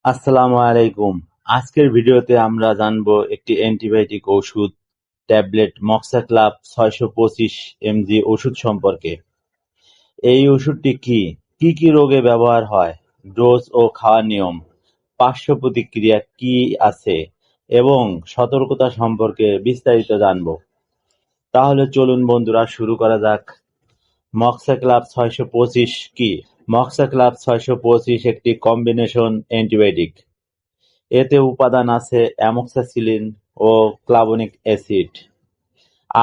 আসসালামু আলাইকুম। আজকের ভিডিওতে আমরা জানবো একটি অ্যান্টিবায়োটিক ওষুধ ট্যাবলেট মক্সাক্লাভ ৬২৫ mg ওষুধ সম্পর্কে। এই ওষুধটি কি কি কি রোগে ব্যবহার হয়, ডোজ ও খাওয়ার নিয়ম, পার্শ্ব প্রতিক্রিয়া কি আছে এবং সতর্কতা সম্পর্কে বিস্তারিত জানবো। তাহলে চলুন বন্ধুরা শুরু করা যাক। মক্সাক্লাভ ৬২৫ কি? মক্সাক্লাভ ৬২৫ একটি কম্বিনেশন অ্যান্টিবায়োটিক। এতে উপাদান আছে অ্যামোক্সাসিলিন ও ক্লাবনিক অ্যাসিড।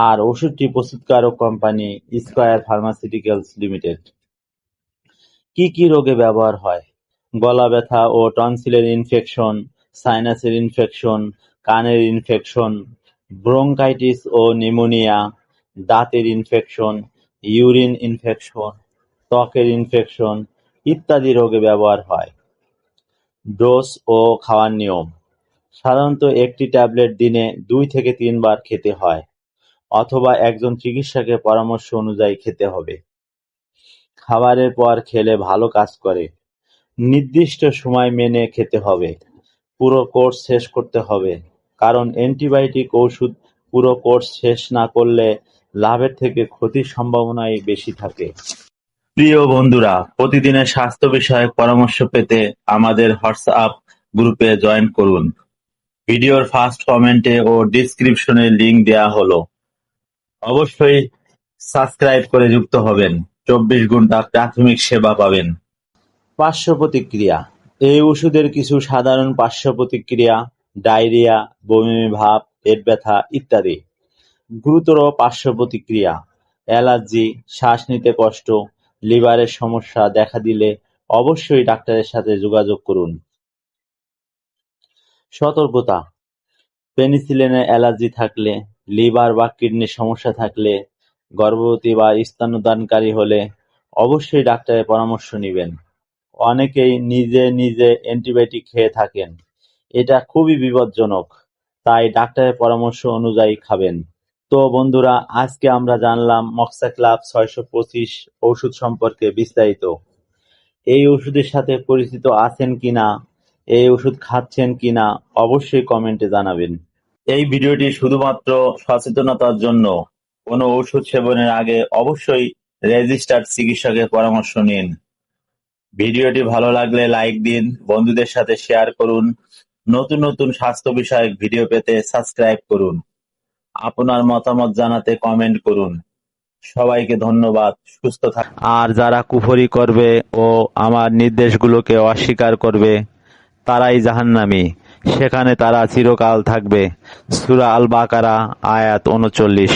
আর ওষুধটি প্রস্তুতকারক কোম্পানি স্কয়ার ফার্মাসিউটিক্যালস লিমিটেড। কি কি রোগে ব্যবহার হয়? গলা ব্যথা ও টনসিলের ইনফেকশন, সাইনাসের ইনফেকশন, কানের ইনফেকশন, ব্রঙ্কাইটিস ও নিউমোনিয়া, দাঁতের ইনফেকশন, ইউরিন ইনফেকশন, ত্বকের ইনফেকশন ইত্যাদি রোগে ব্যবহার হয়। ডোজ ও খাওয়ার নিয়ম: সাধারণত একটি ট্যাবলেট দিনে ২ থেকে ৩ বার খেতে হয় অথবা একজন চিকিৎসকের পরামর্শ অনুযায়ী খেতে হবে। খাবারের পর খেলে ভালো কাজ করে। নির্দিষ্ট সময় মেনে খেতে হবে। পুরো কোর্স শেষ করতে হবে, কারণ অ্যান্টিবায়োটিক ওষুধ পুরো কোর্স শেষ না করলে লাভের থেকে ক্ষতির সম্ভাবনাই বেশি থাকে। প্রিয় বন্ধুরা, প্রতিদিনের স্বাস্থ্য বিষয়ক পরামর্শ পেতে আমাদের হোয়াটসঅ্যাপ গ্রুপে জয়েন করুন। ভিডিওর ফার্স্ট কমেন্টে ও ডিসক্রিপশনে লিংক দেয়া হলো। অবশ্যই সাবস্ক্রাইব করে যুক্ত হবেন। ২৪ ঘন্টা প্রাথমিক সেবা পাবেন। পার্শ্ব প্রতিক্রিয়া: এই ওষুধের কিছু সাধারণ পার্শ্ব প্রতিক্রিয়া: ডায়রিয়া, বমি ভাব, পেট ব্যথা ইত্যাদি। গুরুতর পার্শ্ব প্রতিক্রিয়া: অ্যালার্জি, শ্বাস নিতে কষ্ট, লিভারের সমস্যা দেখা দিলে অবশ্যই ডাক্তারের সাথে যোগাযোগ করুন। সতর্কতা: পেনিসিলিনে অ্যালার্জি থাকলে, লিভার বা কিডনির সমস্যা থাকলে, গর্ভবতী বা স্তন্যদানকারী হলে অবশ্যই ডাক্তারের পরামর্শ নিবেন। অনেকেই নিজে নিজে অ্যান্টিবায়োটিক খেয়ে থাকেন। এটা খুবই বিপজ্জনক, তাই ডাক্তারের পরামর্শ অনুযায়ী খাবেন। তো বন্ধুরা, আজকে আমরা জানলাম মক্সাক্লাভ ৬২৫ ওষুধ সম্পর্কে বিস্তারিত। এই ওষুধের সাথে পরিচিত আছেন কিনা, এই ওষুধ খাচ্ছেন কিনা অবশ্যই কমেন্টে জানাবেন। এই ভিডিওটি শুধুমাত্র সচেতনতার জন্য। কোনো ওষুধ সেবনের আগে অবশ্যই রেজিস্টার্ড চিকিৎসকের পরামর্শ নিন। ভিডিওটি ভালো লাগলে লাইক দিন, বন্ধুদের সাথে শেয়ার করুন। নতুন নতুন স্বাস্থ্য বিষয়ক ভিডিও পেতে সাবস্ক্রাইব করুন। আপনার মতামত জানাতে কমেন্ট করুন। সবাইকে ধন্যবাদ। সুস্থ থাকুন। আর যারা কুফরি করবে ও আমার নির্দেশগুলোকে অস্বীকার করবে তারাই জাহান্নামী, সেখানে তারা চিরকাল থাকবে। সূরা আল বাকারা আয়াত ৩৯।